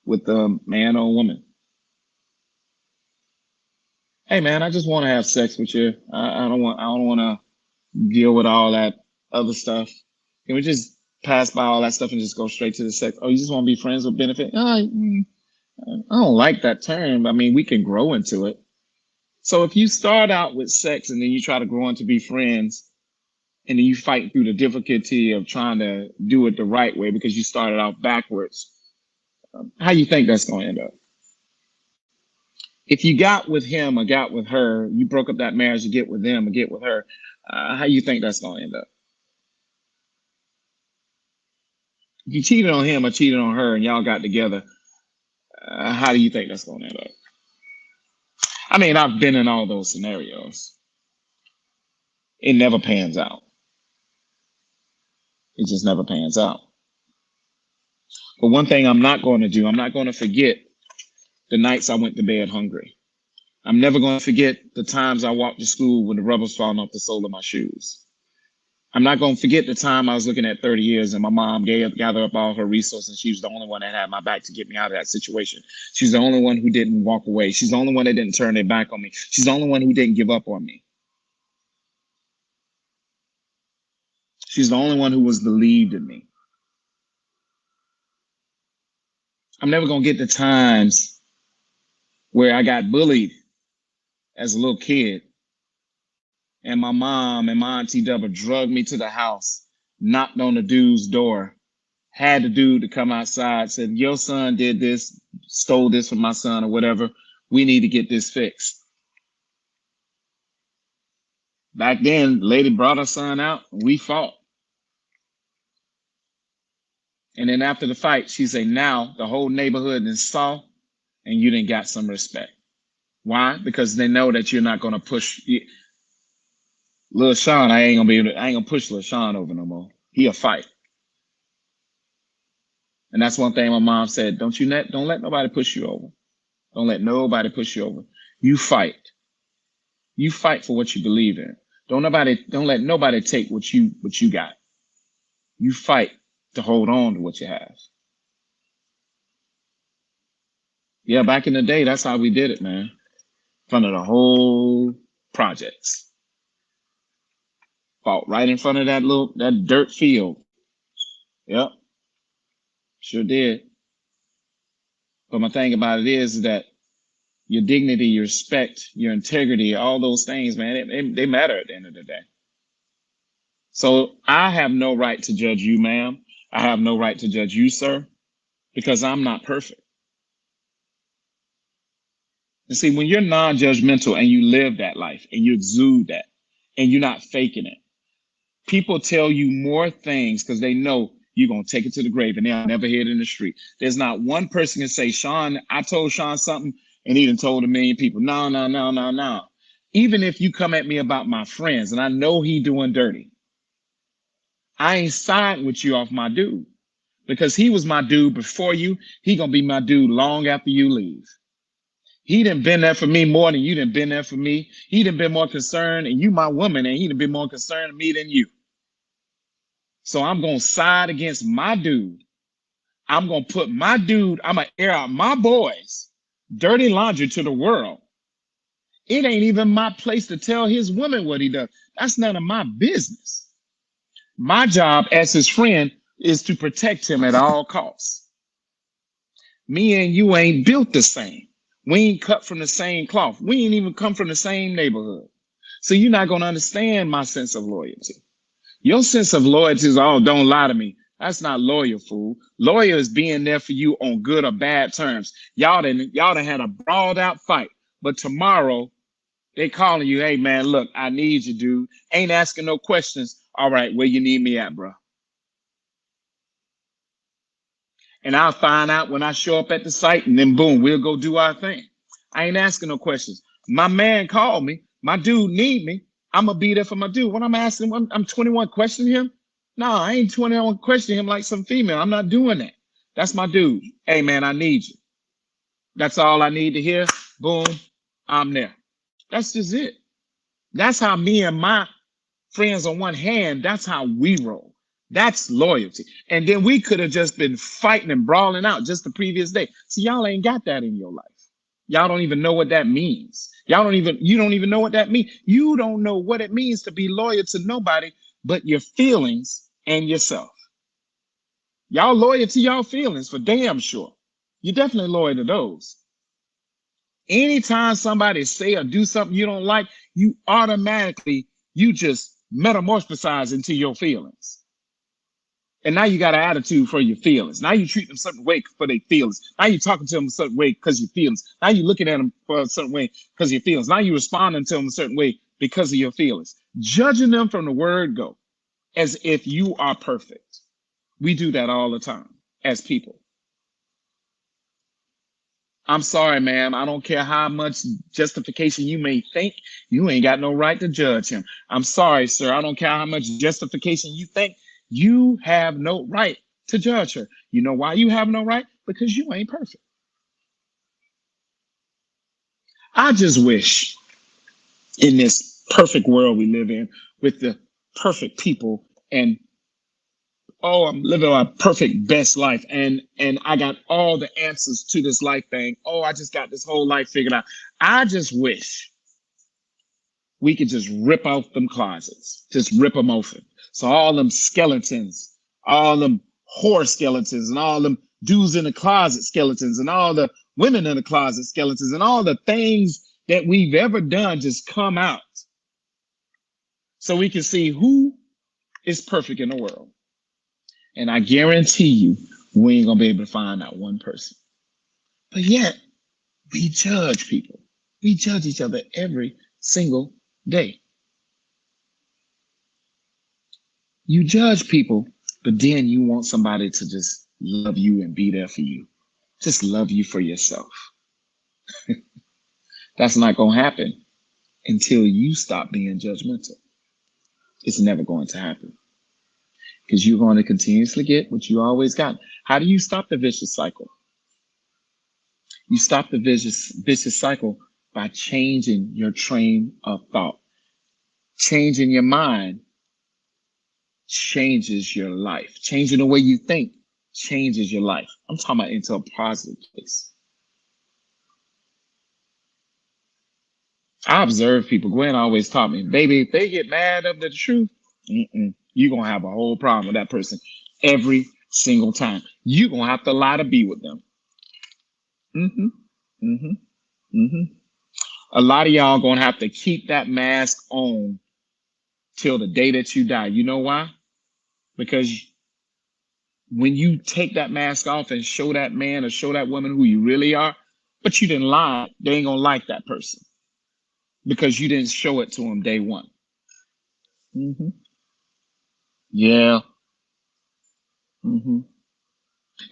with the man or woman. Hey man, I just want to have sex with you. I don't want to deal with all that other stuff. Can we just pass by all that stuff and just go straight to the sex? Oh, you just want to be friends with benefit? I don't like that term. I mean, we can grow into it. So if you start out with sex and then you try to grow into be friends, and then you fight through the difficulty of trying to do it the right way because you started out backwards, how you think that's going to end up? If you got with him or got with her, you broke up that marriage to get with them or get with her, how you think that's going to end up? If you cheated on him or cheated on her and y'all got together, how do you think that's going to end up? I mean, I've been in all those scenarios. It never pans out. It just never pans out. But one thing I'm not going to do, I'm not going to forget the nights I went to bed hungry. I'm never going to forget the times I walked to school when the rubber's falling off the sole of my shoes. I'm not going to forget the time I was looking at 30 years and my mom gathered up all her resources. She was the only one that had my back to get me out of that situation. She's the only one who didn't walk away. She's the only one that didn't turn their back on me. She's the only one who didn't give up on me. She's the only one who was believed in me. I'm never going to get the times where I got bullied as a little kid and my mom and my auntie Deborah drugged me to the house, knocked on the dude's door, had the dude to come outside, said, your son did this, stole this from my son or whatever. We need to get this fixed. Back then, the lady brought her son out, we fought. And then after the fight, she said, now the whole neighborhood then saw and you didn't got some respect. Why? Because they know that you're not going to push Lil Sean. I ain't gonna push Lil Sean over no more. He'll fight. And that's one thing my mom said, don't let nobody push you over. Don't let nobody push you over. You fight. You fight for what you believe in. Don't let nobody take what you got. You fight to hold on to what you have. Yeah, back in the day, that's how we did it, man. In front of the whole projects. Fought right in front of that dirt field. Yep. Sure did. But my thing about it is that your dignity, your respect, your integrity, all those things, man, they matter at the end of the day. So I have no right to judge you, ma'am. I have no right to judge you, sir, because I'm not perfect. And see, when you're non-judgmental and you live that life and you exude that and you're not faking it, people tell you more things because they know you're going to take it to the grave and they'll never hear it in the street. There's not one person can say, Sean, I told Sean something and he done told a million people. No, no, no, no, no. Even if you come at me about my friends and I know he doing dirty, I ain't siding with you off my dude because he was my dude before you. He going to be my dude long after you leave. He done been there for me more than you done been there for me. He done been more concerned, and you my woman, and he done been more concerned to me than you. So I'm going to side against my dude. I'm going to put my dude, I'm going to air out my boys' dirty laundry to the world. It ain't even my place to tell his woman what he does. That's none of my business. My job as his friend is to protect him at all costs. Me and you ain't built the same. We ain't cut from the same cloth. We ain't even come from the same neighborhood. So you're not going to understand my sense of loyalty. Your sense of loyalty is, oh, don't lie to me. That's not loyal, fool. Loyal is being there for you on good or bad terms. Y'all done had a brawled out fight, but tomorrow they calling you, hey man, look, I need you, dude. Ain't asking no questions. All right, where you need me at, bro? And I'll find out when I show up at the site, and then boom, we'll go do our thing. I ain't asking no questions. My man called me. My dude need me. I'm gonna be there for my dude. When I'm asking, I'm 21 questioning him. No, I ain't 21 questioning him like some female. I'm not doing that. That's my dude. Hey man, I need you. That's all I need to hear. Boom, I'm there. That's just it. That's how me and my friends on one hand, that's how we roll. That's loyalty. And then we could have just been fighting and brawling out just the previous day. See, y'all ain't got that in your life. Y'all don't even know what that means. You don't even know what that means. You don't know what it means to be loyal to nobody but your feelings and yourself. Y'all loyal to y'all feelings for damn sure. You're definitely loyal to those. Anytime somebody say or do something you don't like, you automatically, you just metamorphosize into your feelings. And now you got an attitude for your feelings. Now you treat them a certain way for their feelings. Now you talking to them a certain way because your feelings. Now you looking at them for a certain way because of your feelings. Now you responding to them a certain way because of your feelings. Judging them from the word go as if you are perfect. We do that all the time as people. I'm sorry, ma'am. I don't care how much justification you may think. You ain't got no right to judge him. I'm sorry, sir. I don't care how much justification you think. You have no right to judge her. You know why you have no right? Because you ain't perfect. I just wish in this perfect world we live in with the perfect people and oh, I'm living my perfect best life and I got all the answers to this life thing. Oh, I just got this whole life figured out. I just wish we could just rip out them closets, just rip them open. So all them skeletons, all them whore skeletons, and all them dudes in the closet skeletons, and all the women in the closet skeletons, and all the things that we've ever done just come out. So we can see who is perfect in the world. And I guarantee you, we ain't gonna be able to find out one person. But yet, we judge people. We judge each other every single day. You judge people, but then you want somebody to just love you and be there for you. Just love you for yourself. That's not going to happen until you stop being judgmental. It's never going to happen because you're going to continuously get what you always got. How do you stop the vicious cycle? You stop the vicious cycle by changing your train of thought. Changing your mind changes your life. Changing the way you think changes your life. I'm talking about into a positive place. I observe people. Gwen always taught me, baby, if they get mad of the truth, you're going to have a whole problem with that person every single time. You're going to have to lie to be with them. Mm-hmm. Mm-hmm. Mm-hmm. A lot of y'all going to have to keep that mask on till the day that you die. You know why? Because when you take that mask off and show that man or show that woman who you really are, but you didn't lie, they ain't going to like that person because you didn't show it to them day one. Mm-hmm. Yeah. Mm-hmm.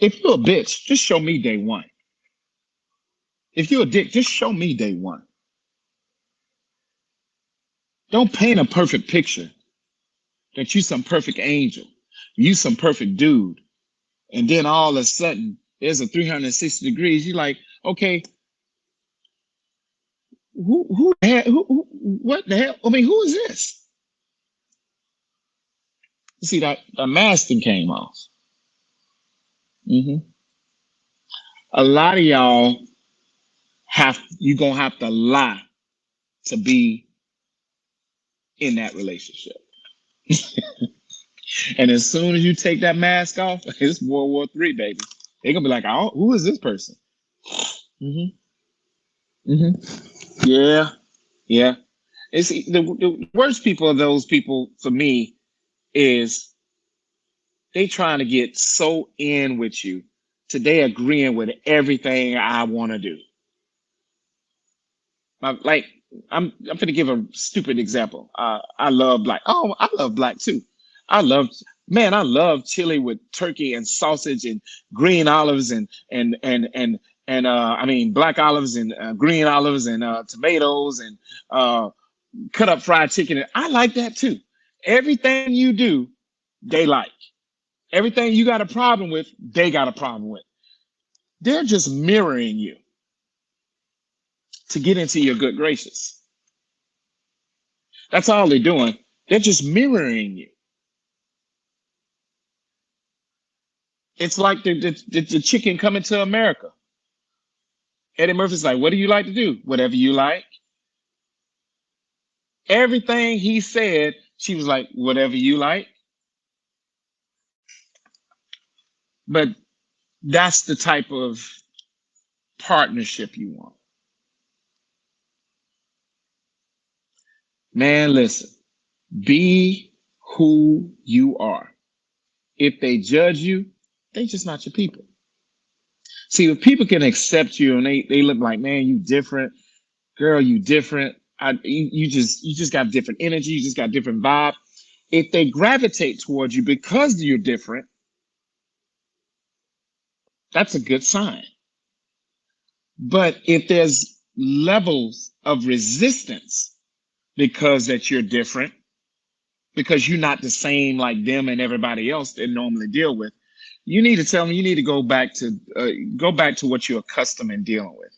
If you're a bitch, just show me day one. If you're a dick, just show me day one. Don't paint a perfect picture that you some perfect angel, you some perfect dude, and then all of a sudden there's a 360 degrees. You're like, okay, what the hell? I mean, who is this? You see that the masking came off. Mm-hmm. A lot of y'all you gonna have to lie to be in that relationship. And as soon as you take that mask off, it's World War III, baby. They're gonna be like, oh, who is this person? Mm-hmm. Mm-hmm. Yeah, yeah. It's the worst people of those people for me is they trying to get so in with you to they agreeing with everything I want to do. Like I'm gonna give a stupid example. I love black. Oh, I love black too. I love Man, I love chili with turkey and sausage and green olives and I mean black olives and green olives and tomatoes and uh, cut up fried chicken. I like that too. Everything you do, they like. Everything you got a problem with, they got a problem with. They're just mirroring you to get into your good graces. That's all they're doing. They're just mirroring you. It's like the chicken coming to America. Eddie Murphy's like, what do you like to do? Whatever you like. Everything he said, she was like, whatever you like. But that's the type of partnership you want. Man, listen, be who you are. If they judge you, they just not your people. See, if people can accept you and they look like, man, you different, girl, you different. You just got different energy, you just got different vibe. If they gravitate towards you because you're different, that's a good sign. But if there's levels of resistance because that you're different, because you're not the same like them and everybody else they normally deal with, you need to tell them you need to go back to what you're accustomed in dealing with,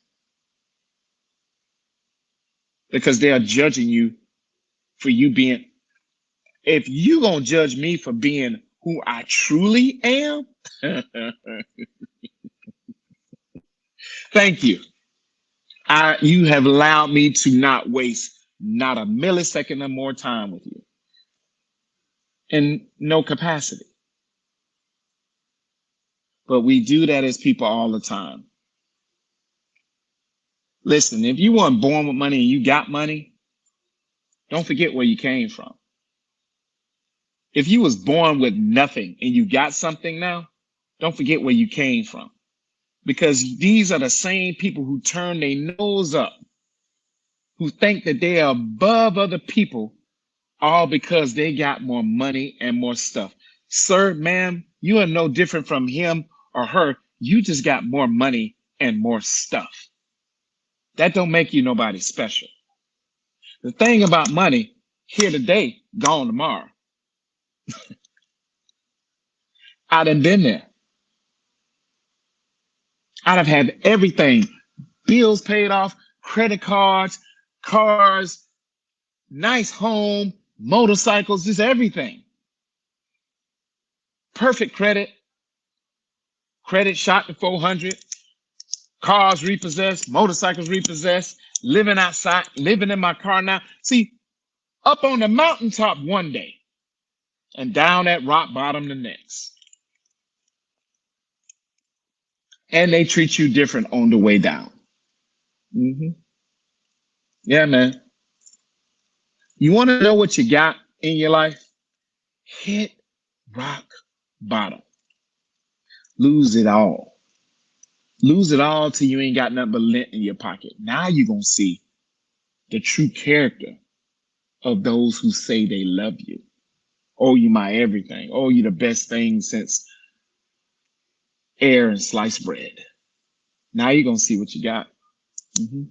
because they are judging you for you being. If you gonna judge me for being who I truly am, thank you. You have allowed me to not waste not a millisecond or more time with you in no capacity. But we do that as people all the time. Listen, if you weren't born with money and you got money, don't forget where you came from. If you was born with nothing and you got something now, don't forget where you came from. Because these are the same people who turn their nose up, who think that they are above other people, all because they got more money and more stuff. Sir, ma'am, you are no different from him or her. You just got more money and more stuff. That don't make you nobody special. The thing about money, here today, gone tomorrow. I'd have been there. I'd have had everything, bills paid off, credit cards, cars, nice home, motorcycles, just everything. Perfect credit, credit shot to 400, cars repossessed, motorcycles repossessed, living outside, living in my car now. See, up on the mountaintop one day and down at rock bottom the next. And they treat you different on the way down. Hmm. Yeah, man. You want to know what you got in your life? Hit rock bottom. Lose it all. Lose it all till you ain't got nothing but lint in your pocket. Now you're going to see the true character of those who say they love you. Oh, you my everything. Oh, you the best thing since air and sliced bread. Now you're going to see what you got. Hmm.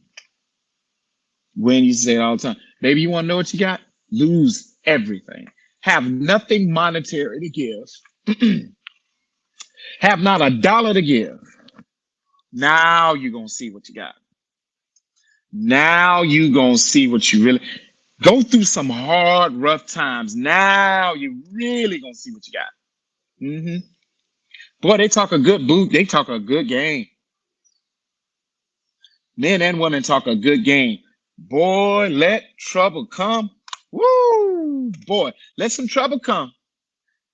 When you say it all the time, maybe you want to know what you got? Lose everything. Have nothing monetary to give. Have not a dollar to give. Now you're going to see what you got. Now you're going to see what you really go through some hard, rough times. Now you're really going to see what you got. Hmm. Boy, they talk a good boot. They talk a good game. Men and women talk a good game. Boy, let trouble come. Woo! Boy, let some trouble come.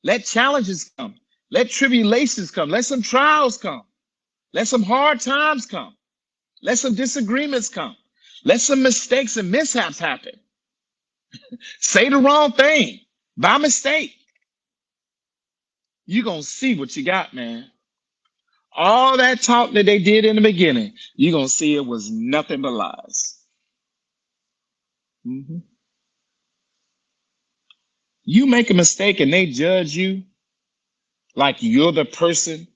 Let challenges come. Let tribulations come. Let some trials come. Let some hard times come. Let some disagreements come. Let some mistakes and mishaps happen. Say the wrong thing by mistake. You're going to see what you got, man. All that talk that they did in the beginning, you're going to see it was nothing but lies. Hmm. You make a mistake and they judge you, Like you're the person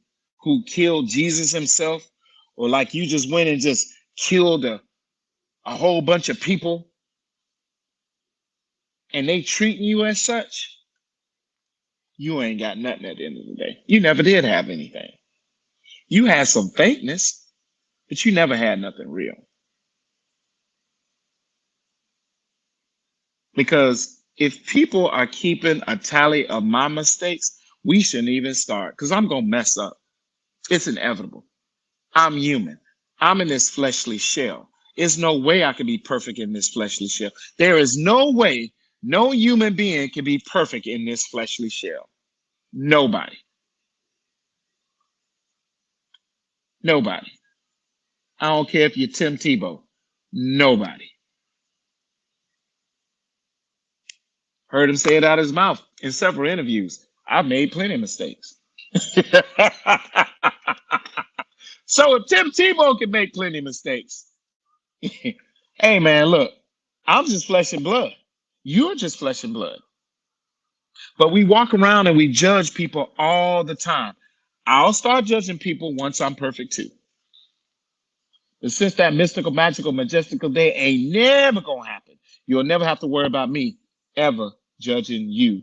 who killed Jesus himself, or like you just went and just killed a whole bunch of people and they treating you as such, you ain't got nothing at the end of the day. You never did have anything. You had some fakeness, but you never had nothing real. Because if people are keeping a tally of my mistakes, we shouldn't even start because I'm going to mess up. It's inevitable. I'm human. I'm in this fleshly shell. There's no way I can be perfect in this fleshly shell. There is no way no human being can be perfect in this fleshly shell. Nobody. Nobody. I don't care if you're Tim Tebow. Nobody. Heard him say it out of his mouth in several interviews. I've made plenty of mistakes. So if Tim Tebow can make plenty of mistakes, hey man, look, I'm just flesh and blood. You're just flesh and blood. But we walk around and we judge people all the time. I'll start judging people once I'm perfect too. But since that mystical, magical, majestical day ain't never gonna happen, you'll never have to worry about me ever judging you,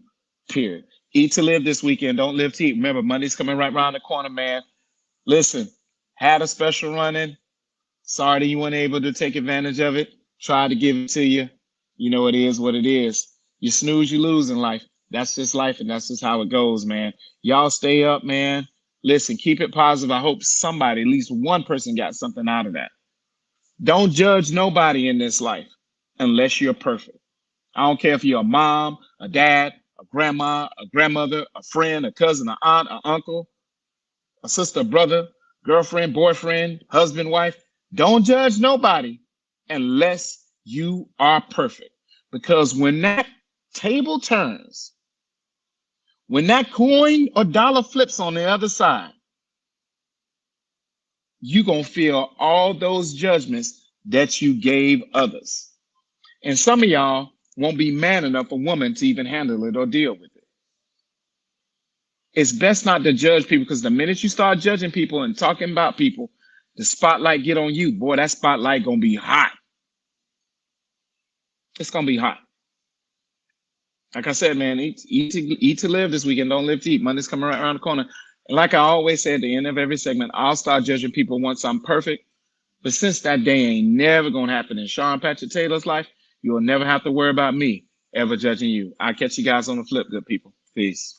period. Eat to live this weekend. Don't live to eat. Remember, Monday's coming right around the corner, man. Listen, had a special running. Sorry that you weren't able to take advantage of it. Tried to give it to you. You know it is what it is. You snooze, you lose in life. That's just life, and that's just how it goes, man. Y'all stay up, man. Listen, keep it positive. I hope somebody, at least one person, got something out of that. Don't judge nobody in this life unless you're perfect. I don't care if you're a mom, a dad, a grandma, a grandmother, a friend, a cousin, an aunt, an uncle, a sister, brother, girlfriend, boyfriend, husband, wife. Don't judge nobody unless you are perfect. Because when that table turns, when that coin or dollar flips on the other side, you're going to feel all those judgments that you gave others. And some of y'all won't be man enough, a woman, to even handle it or deal with it. It's best not to judge people, because the minute you start judging people and talking about people, the spotlight get on you. Boy, that spotlight going to be hot. It's going to be hot. Like I said, man, eat to live this weekend. Don't live to eat. Monday's coming right around the corner. And like I always say at the end of every segment, I'll start judging people once I'm perfect. But since that day ain't never going to happen in Sean Patrick Taylor's life, you'll never have to worry about me ever judging you. I'll catch you guys on the flip, good people. Peace.